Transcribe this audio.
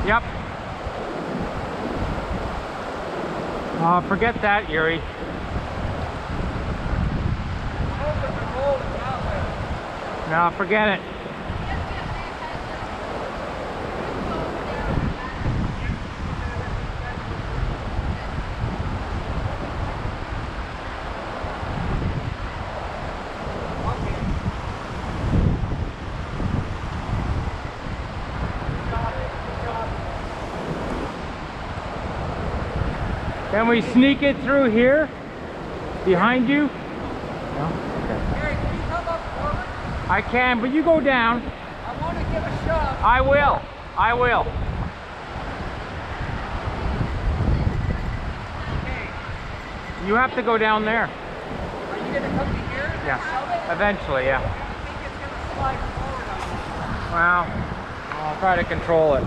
Yep. Forget that, Yuri. No, forget it. Can we sneak it through here? Behind you? No? Okay. Gary, can you come up forward? I can, but you go down. I want to give a shove. I will. I will. Okay. You have to go down there. Are you going to come to here? And Yeah. shove it? Eventually, yeah. I don't think it's going to slide forward on you. Well, I'll try to control it.